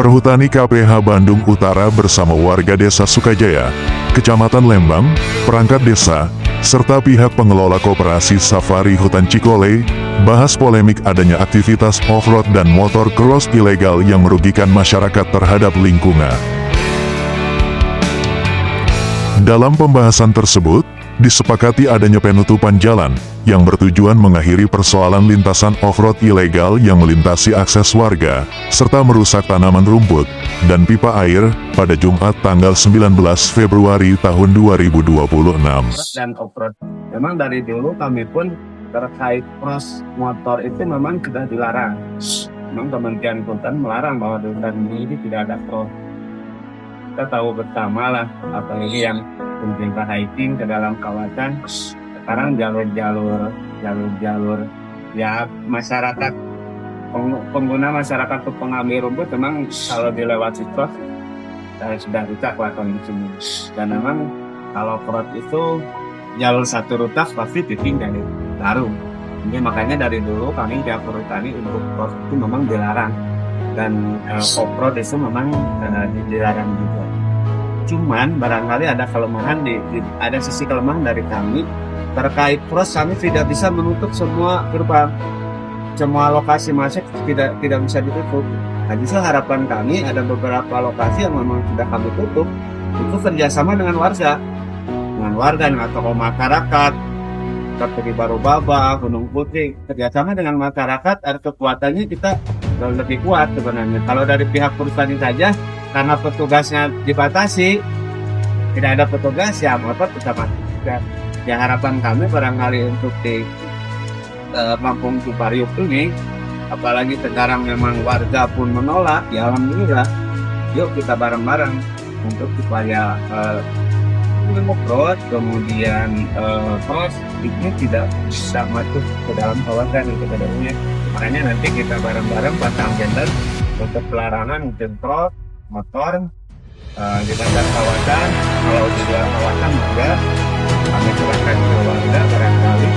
Perhutani KPH Bandung Utara bersama warga Desa Sukajaya, Kecamatan Lembang, perangkat desa, serta pihak pengelola Koperasi Safari Hutan Cikole, bahas polemik adanya aktivitas off-road dan motor cross ilegal yang merugikan masyarakat terhadap lingkungan. Dalam pembahasan tersebut, disepakati adanya penutupan jalan yang bertujuan mengakhiri persoalan lintasan off-road ilegal yang melintasi akses warga, serta merusak tanaman rumput dan pipa air pada Jumat tanggal 19 Februari tahun 2026. Dan off-road, memang dari dulu kami pun terkait cross motor itu memang sudah dilarang. Memang Kementerian Hutan melarang bahwa di hutan ini tidak ada cross. Kita tahu bersama lah, apalagi yang pemerintah hiking ke dalam kawasan. Sekarang jalur ya masyarakat, pengguna masyarakat untuk pengambil rumput memang kalau dilewati cross sudah rusak lah kondisinya. Dan memang kalau cross itu jalur satu rusak pasti ditinggal baru. Jadi makanya dari dulu kami di Perhutani untuk cross itu memang dilarang, dan off-road itu memang dilarang juga. Cuman barangkali ada kelemahan ada sisi kelemahan dari kami terkait cross. Kami tidak bisa menutup semua gerbang, semua lokasi masuk tidak bisa ditutup. Nah, justru harapan kami ada beberapa lokasi yang memang sudah kami tutup, itu kerjasama dengan warga dengan tokoh masyarakat seperti Barubaba, Gunung Putri, kerjasama dengan masyarakat. Ada kekuatannya kita jauh lebih kuat sebenarnya. Kalau dari pihak perusahaan saja, karena petugasnya dibatasi, tidak ada petugas ya motor tetap mati. Ya harapan kami barangkali untuk di Kampung Cipariuk ini, apalagi sekarang memang warga pun menolak, ya alhamdulillah, yuk kita bareng-bareng untuk supaya off-road kemudian cross ini tidak bisa masuk ke dalam kawasan itu ke dalamnya. Makanya nanti kita bareng-bareng pasang banner untuk pelarangan untuk cross motor di sekitar kawasan. Kalau di luar kawasan juga kami serahkan ke warga barangkali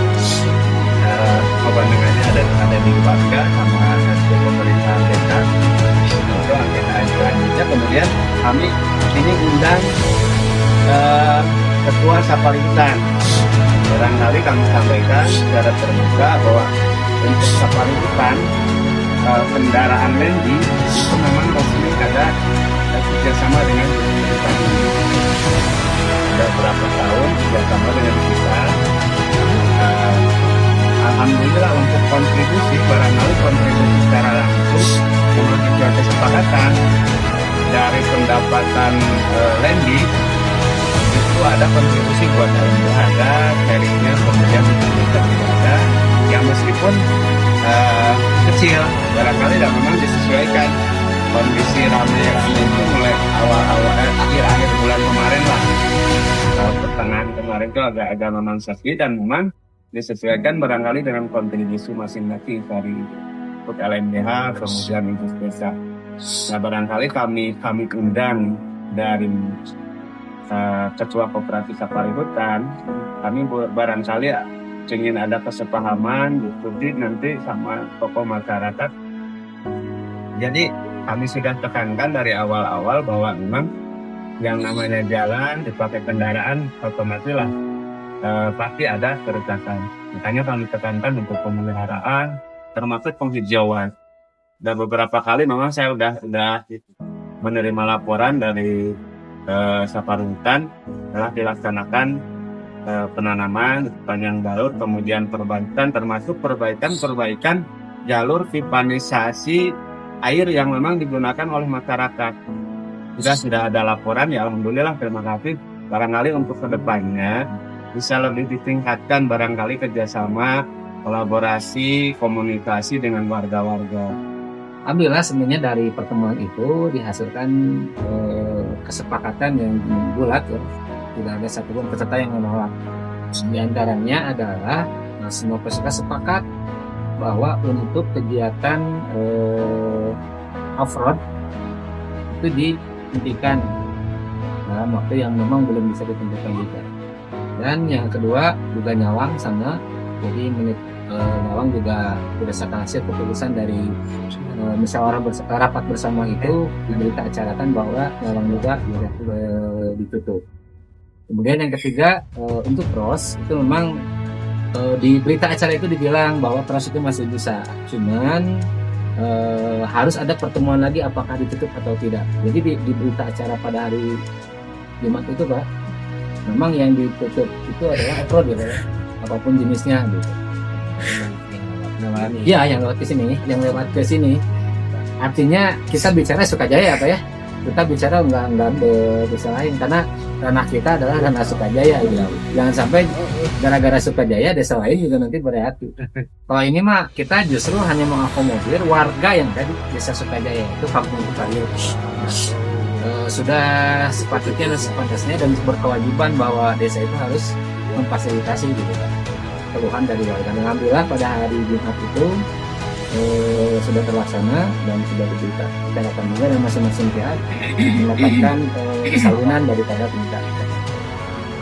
ada di warga sama hasil pemerintahan desa itu agenda selanjutnya. Kemudian kami ini undang ketua Safari Hutan. Barangkali kami sampaikan secara terbuka bahwa untuk Safari Hutan kendaraan Lendi itu memang resmi ada kerjasama dengan pemerintah. Sudah berapa tahun kerjasama dengan kita. Alhamdulillah untuk kontribusi, barangkali kontribusi secara langsung memang ada kesepakatan dari pendapatan Lendi itu ada kontribusi buat Lendi, ada sharingnya, kemudian tidak ada yang meskipun kecil, barangkali dan memang disesuaikan kondisi rame-rame itu mulai akhir-akhir bulan kemarin lah, pertengahan kemarin itu agak memang sepi, dan memang disesuaikan barangkali dengan kontribusi masing-masing dari LMDH kemudian Infus Desa. Nah barangkali kami undang dari Ketua Koperasi Safari Hutan, kami barangkali ingin ada kesepahaman diskusi nanti sama tokoh masyarakat. Jadi kami sudah tekankan dari awal-awal bahwa memang yang namanya jalan dipakai kendaraan otomatis lah pasti ada kerusakan. Makanya kami tekankan untuk pemeliharaan termasuk penghijauan. Dan beberapa kali memang saya sudah menerima laporan dari Safari Hutan telah dilaksanakan penanaman sepanjang jalur, kemudian perbaikan termasuk perbaikan jalur pipanisasi air yang memang digunakan oleh masyarakat. Sudah ada laporan, ya alhamdulillah, terima kasih. Barangkali untuk kedepannya bisa lebih ditingkatkan barangkali kerjasama, kolaborasi, komunikasi dengan warga-warga. Alhamdulillah sebenarnya dari pertemuan itu dihasilkan kesepakatan yang bulat ya. Tidak ada satupun peserta yang menolak. Di antaranya adalah semua peserta sepakat bahwa untuk kegiatan off-road itu dihentikan dalam waktu yang memang belum bisa ditentukan juga. Dan yang kedua juga nyawang sama Jadi Lawang juga berdasarkan hasil keputusan dari musyawarah rapat bersama itu diberita acarakan bahwa Lawang juga ditutup. Kemudian yang ketiga, untuk pros itu memang di berita acara itu dibilang bahwa pros itu masih bisa, cuman harus ada pertemuan lagi apakah ditutup atau tidak. Jadi di berita acara pada hari Jumat itu Pak, memang yang ditutup itu adalah offroad gitu ya, apapun jenisnya gitu. Iya, yang lewat ke sini. Artinya kita bicara Sukajaya apa ya? Kita bicara nggak ke desa lain karena ranah kita adalah ranah Sukajaya gitu. Jangan sampai gara-gara Sukajaya desa lain juga nanti bereaksi. Kalau ini mah kita justru hanya mengakomodir warga yang tadi desa Sukajaya itu Kampung Bukayur. Sudah sepatutnya dan sepantasnya dan berkewajiban bahwa desa itu harus memfasilitasi gitu kan keluhan dari warga. Dan alhamdulillah pada hari Jumat itu sudah terlaksana dan sudah dibicarakan juga dan masing-masing pihak mendapatkan salinan daripada permintaan.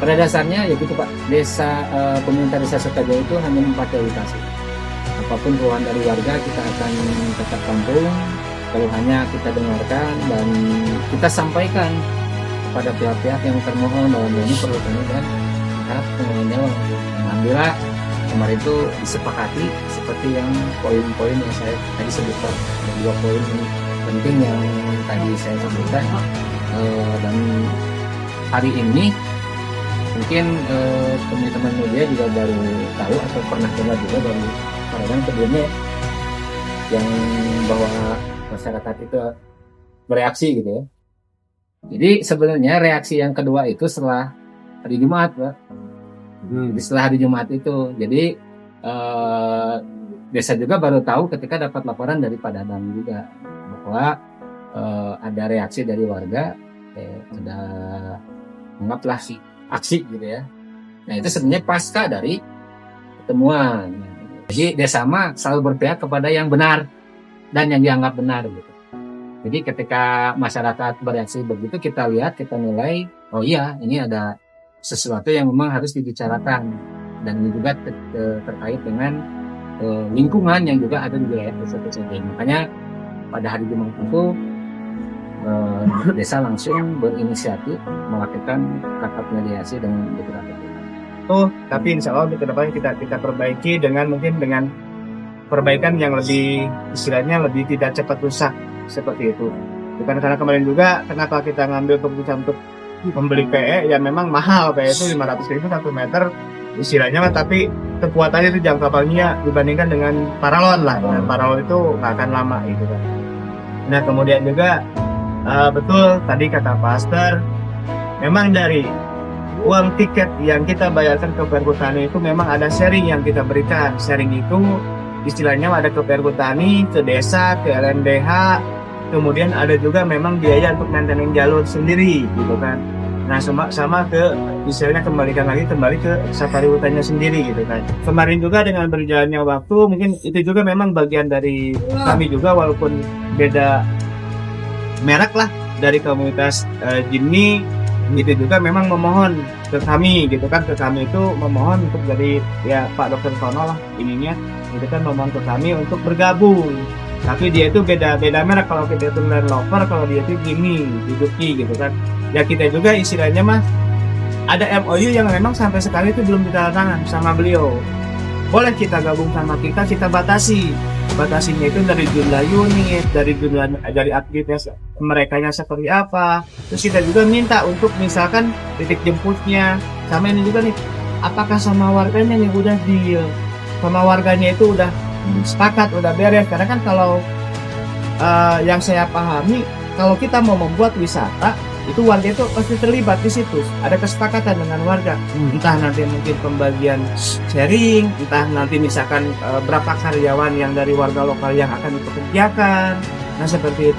Pada dasarnya ya gitu Pak, pemerintah desa Sukajaya itu hanya memfasilitasi. Apapun keluhan dari warga kita akan tetap tampung, keluhannya kita dengarkan dan kita sampaikan kepada pihak-pihak yang termohon bahwa ini perlu dan tahap pengelolaan. Alhamdulillah kemarin itu disepakati seperti yang poin-poin yang saya tadi sebutkan, ada 2 poin penting yang tadi saya sebutkan. Dan hari ini mungkin teman-teman media juga baru tahu atau pernah dengar juga dari orang sebelumnya yang bahwa masyarakat itu bereaksi gitu ya. Jadi sebenarnya reaksi yang kedua itu setelah hari Jumat Pak. Setelah hari Jumat itu, jadi desa juga baru tahu ketika dapat laporan dari Pak Dadang juga bahwa ada reaksi dari warga, ada anggaplah aksi gitu ya. Nah itu sebenarnya pasca dari pertemuan. Jadi desa mah selalu berpihak kepada yang benar dan yang dianggap benar gitu. Jadi ketika masyarakat bereaksi begitu, kita lihat, kita nilai, oh iya ini ada sesuatu yang memang harus dibicarakan dan ini juga terkait dengan lingkungan yang juga ada di wilayah desa tersebut. Makanya pada hari Jumat itu desa langsung berinisiatif melakukan kakap mediasi dengan beberapa pihak. Tapi insya Allah ke depan kita perbaiki dengan mungkin dengan perbaikan yang lebih istilahnya lebih tidak cepat rusak seperti itu. Bukan karena kemarin juga kenapa kita ngambil keputusan untuk membeli PE ya memang mahal, PE itu 500.000 1 meter istilahnya mah, tapi kekuatannya itu jam kapalnya dibandingkan dengan paralon lah. Dan paralon itu nggak akan lama gitu kan. Nah kemudian juga betul tadi kata Pastor, memang dari uang tiket yang kita bayarkan ke Perhutani itu memang ada sharing yang kita berikan. Sharing itu istilahnya ada ke Perhutani, ke desa, ke LMDH, kemudian ada juga memang biaya untuk maintenance jalur sendiri gitu kan. Nah sama ke istilahnya kembali ke safari hutannya sendiri gitu kan. Kemarin juga dengan berjalannya waktu mungkin itu juga memang bagian dari kami juga walaupun beda merek lah dari komunitas Jimny itu juga memang memohon ke kami gitu kan, ke kami itu memohon untuk dari ya Pak Dr. Tono lah ininya itu kan memohon ke kami untuk bergabung. Tapi dia itu beda merek, kalau kita itu Land Rover, kalau dia itu Jimny, Suzuki gitu kan. Ya kita juga istilahnya mah ada MOU yang memang sampai sekarang itu belum ditandatangan sama beliau. Boleh kita gabung sama kita batasi. Batasinya itu dari jumlah unit, dari aktivitas mereka yang seperti apa. Terus kita juga minta untuk misalkan titik jemputnya. Sama ini juga nih, apakah sama warganya yang udah deal, sama warganya itu udah sepakat, udah beres. Karena kan kalau yang saya pahami, kalau kita mau membuat wisata itu warga itu pasti terlibat di situ, ada kesepakatan dengan warga, entah nanti mungkin pembagian sharing, entah nanti misalkan berapa karyawan yang dari warga lokal yang akan dipekerjakan. Nah seperti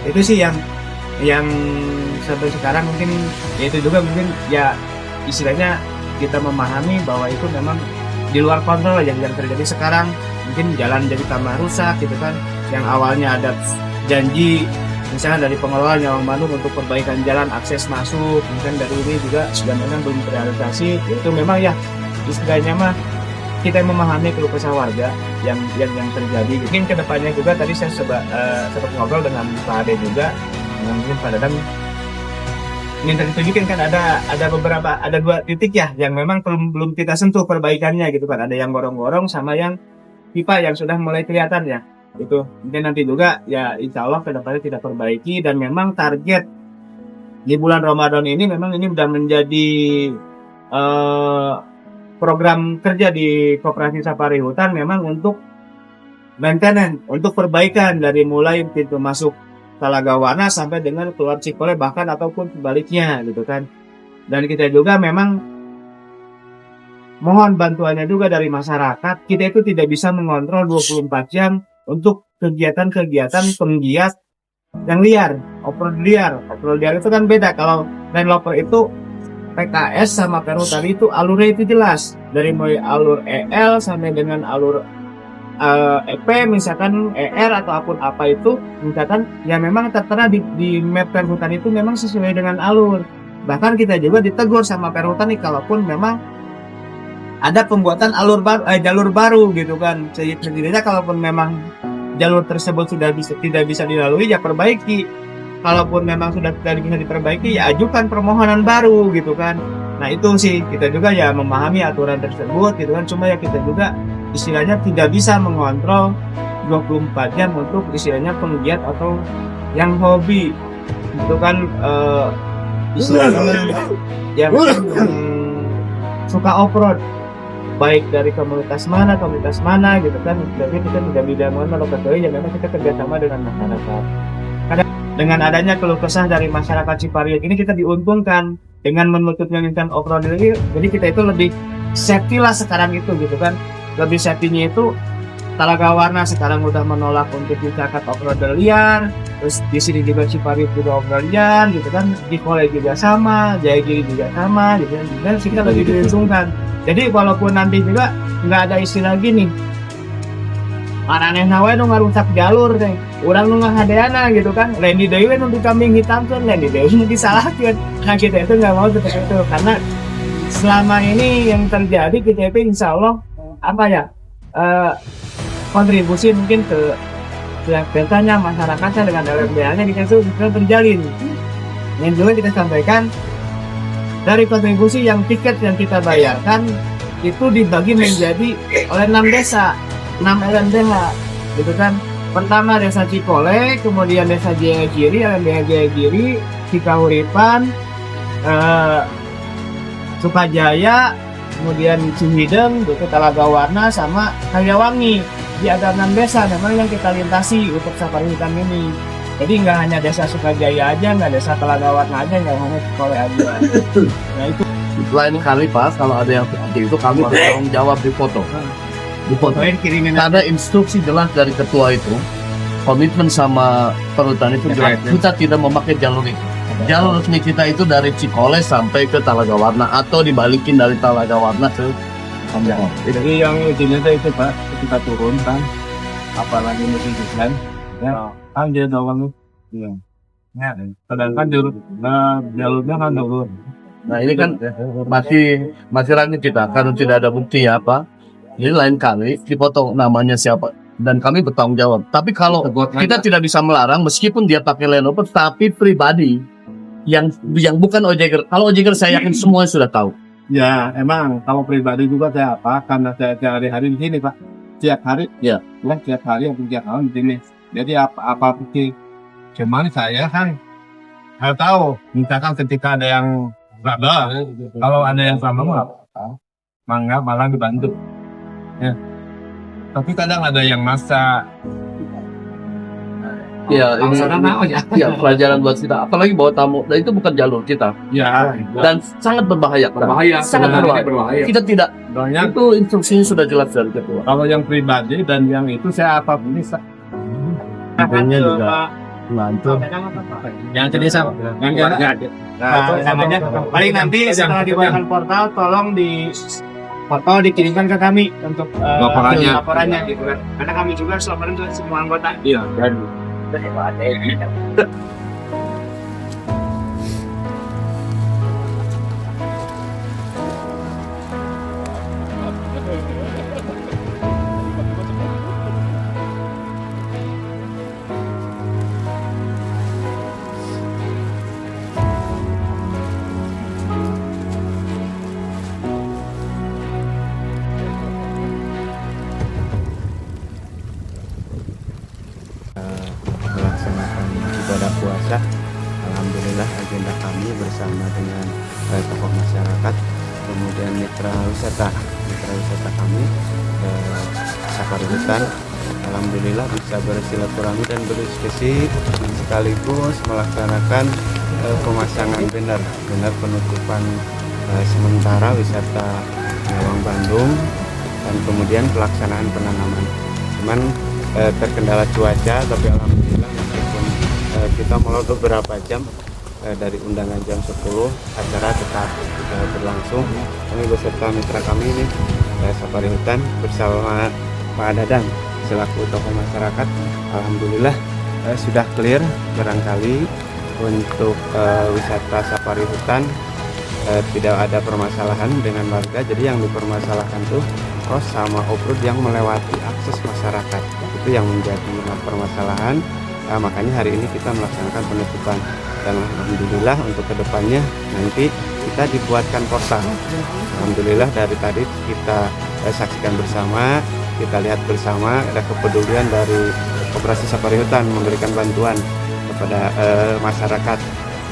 itu sih yang sampai sekarang mungkin ya itu juga mungkin ya istilahnya kita memahami bahwa itu memang di luar kontrol yang terjadi sekarang. Mungkin jalan jadi tambah rusak gitu kan, yang awalnya ada janji misalnya dari pengelola Nyawang Bandung untuk perbaikan jalan akses masuk, mungkin dari ini juga sudah memang belum terrealisasi. Itu memang ya istilahnya mah kita memahami keluh kesah warga yang terjadi. Mungkin kedepannya juga tadi saya sempat ngobrol dengan Pak Ade juga, dengan mungkin Pak Dadang. Ini tadi tunjukin kan ada beberapa, ada 2 titik ya yang memang belum kita sentuh perbaikannya gitu kan. Ada yang gorong-gorong sama yang pipa yang sudah mulai kelihatan ya. Itu mungkin nanti juga ya insya Allah kedepannya kita perbaiki, dan memang target di bulan Ramadan ini memang ini sudah menjadi program kerja di Koperasi Safari Hutan memang untuk maintenance, untuk perbaikan dari mulai pintu masuk Talaga Warna sampai dengan keluar Cikole bahkan ataupun sebaliknya gitu kan. Dan kita juga memang mohon bantuannya juga dari masyarakat. Kita itu tidak bisa mengontrol 24 jam untuk kegiatan-kegiatan penggiat yang liar, off-road liar. Off-road liar itu kan beda. Kalau landloper itu PKS sama Perhutani itu alurnya itu jelas. Dari mulai alur EL sampai dengan alur EP misalkan ER atau apapun apa itu misalkan ya memang tertera di map Perhutan itu memang sesuai dengan alur. Bahkan kita juga ditegur sama Perhutani kalaupun memang ada pembuatan jalur baru gitu kan. Setidaknya kalaupun memang jalur tersebut tidak bisa dilalui ya perbaiki. Kalaupun memang sudah tidak bisa diperbaiki ya ajukan permohonan baru gitu kan. Nah itu sih kita juga ya memahami aturan tersebut gitu kan. Cuma ya kita juga istilahnya tidak bisa mengontrol 24 jam untuk istilahnya penggiat atau yang hobi itu kan istilahnya yang suka off-road baik dari komunitas mana gitu kan. Jadi kita tidak bisa mengontrol kecuali ya memang kita kerjasama dengan masyarakat. Karena dengan adanya keluh kesah dari masyarakat Cipariuk ini kita diuntungkan dengan menutupnya lintasan off-road ini, jadi kita itu lebih safety lah sekarang itu gitu kan. Lebih safety-nya itu Talaga Warna sekarang udah menolak untuk dicatat off-road liar, terus di sini juga Cipariuk juga off-road liar gitu kan, di Kole juga sama, Jayagiri juga sama gitu kan, dan kita lebih diuntungkan. Jadi walaupun nanti juga nggak ada istilah gini, aneh nawe nu ngarusak jalur teh, urang nu ngahadeana gitu kan, Randy Dewi nu kambing hitam kan, Randy Dewi nu disalahkeun. Nah kita itu nggak mau seperti itu, karena selama ini yang terjadi kita itu insya Allah kontribusi mungkin ke biasanya masyarakatnya dengan LMBA-nya kita itu bisa terjalin. Yang juga kita sampaikan dari kontribusi yang tiket yang kita bayarkan itu dibagi menjadi oleh 6 desa, 6 LMBH gitu kan. Pertama desa Cikole, kemudian desa Jayagiri, LMBH Jayagiri, Cikahuripan, Sukajaya, kemudian Cihideng, Talaga Warna sama Karyawangi. Di ada 6 desa memang yang kita lintasi untuk Safari Hutan ini. Jadi nggak hanya desa Sukajaya aja, nggak desa Talaga Warna aja, nggak hanya Cikole aja. Nah itu lain kali Pak, kalau ada yang seperti itu kami bertanggung jawab di foto. kirimin Karena instruksi jelas dari ketua itu, komitmen sama Perhutani itu jelas. Kita tidak memakai jalur itu. Jalur resmi kita itu dari Cikole sampai ke Talaga Warna atau dibalikin dari Talaga Warna ke Kamjong. Jadi yang intinya itu Pak, kita turun kan, apalagi musim hujan, ya kan dia doang ya. Sedangkan jalurnya kan turun. Nah ini kan masih ragu kita karena tidak ada bukti ya Pak. Jadi lain kali dipotong namanya siapa dan kami bertanggung jawab. Tapi kalau kita tidak bisa melarang meskipun dia pakai landloper tapi pribadi yang bukan ojek. Kalau ojek saya yakin semua sudah tahu. Ya emang kalau pribadi juga saya karena saya hari-hari di sini Pak, tiap hari Ya. Tiap hari atau tiap tahun di sini. Jadi apa sih? Cuman saya kan harus tahu. Misalkan ketika ada yang raba, kalau ada yang sama mangga malah dibantu. Ya. Tapi kadang ada yang masa. Ya, ini ya pelajaran buat kita. Apalagi bawa tamu, dan itu bukan jalur kita. Ya. Dan sangat berbahaya. Sangat berbahaya. Kita tidak. Banyak. Itu instruksinya sudah jelas dari ketua. Kalau yang pribadi dan yang itu saya apapun bisa. Intinya juga mantul. Yang tadi sama. Yang namanya paling nanti setelah dibuatkan portal tolong di foto dikirimkan ke kami untuk laporannya gitu kan. Karena kami juga harus laporan ke semua anggota. Iya. bersama dengan tokoh masyarakat, kemudian mitra wisata kami Safari Hutan. Alhamdulillah bisa bersilaturahmi dan berdiskusi sekaligus melaksanakan pemasangan benar penutupan sementara wisata Nyawang Bandung dan kemudian pelaksanaan penanaman. Cuman terkendala cuaca, tapi alhamdulillah meskipun kita mulai beberapa jam dari undangan jam 10 acara tetap berlangsung. Kami beserta mitra kami ini Safari Hutan bersama Pak Dadang selaku tokoh masyarakat, alhamdulillah sudah clear barangkali untuk wisata Safari Hutan. Tidak ada permasalahan dengan warga, jadi yang dipermasalahkan tuh cross sama off-road yang melewati akses masyarakat, itu yang menjadi permasalahan. Makanya hari ini kita melaksanakan penutupan, dan alhamdulillah untuk kedepannya nanti kita dibuatkan portal. Alhamdulillah dari tadi kita saksikan bersama, kita lihat bersama ada kepedulian dari Koperasi Safari Hutan memberikan bantuan kepada masyarakat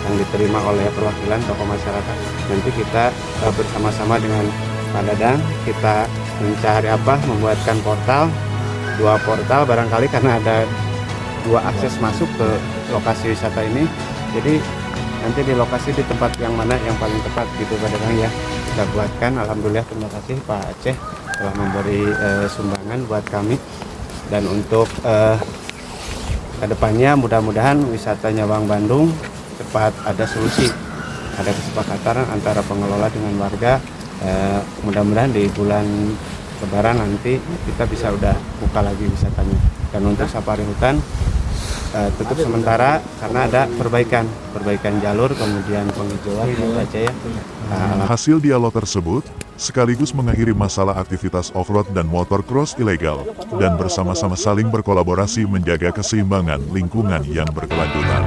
yang diterima oleh perwakilan tokoh masyarakat. Nanti kita bersama-sama dengan Pak Dadang kita mencari membuatkan dua portal barangkali, karena ada 2 akses masuk ke lokasi wisata ini. Jadi nanti di lokasi di tempat yang mana yang paling tepat gitu Pak Dadang ya, kita buatkan. Alhamdulillah, terima kasih Pak Aceh telah memberi sumbangan buat kami. Dan untuk kedepannya mudah-mudahan wisata Nyawang Bandung cepat ada solusi, ada kesepakatan antara pengelola dengan warga. Mudah-mudahan di bulan Lebaran nanti kita bisa udah buka lagi wisatanya. Dan untuk Safari Hutan tutup sementara karena ada perbaikan jalur, kemudian penghijauan saja ya. Hasil dialog tersebut sekaligus mengakhiri masalah aktivitas off-road dan motor cross ilegal, dan bersama-sama saling berkolaborasi menjaga keseimbangan lingkungan yang berkelanjutan.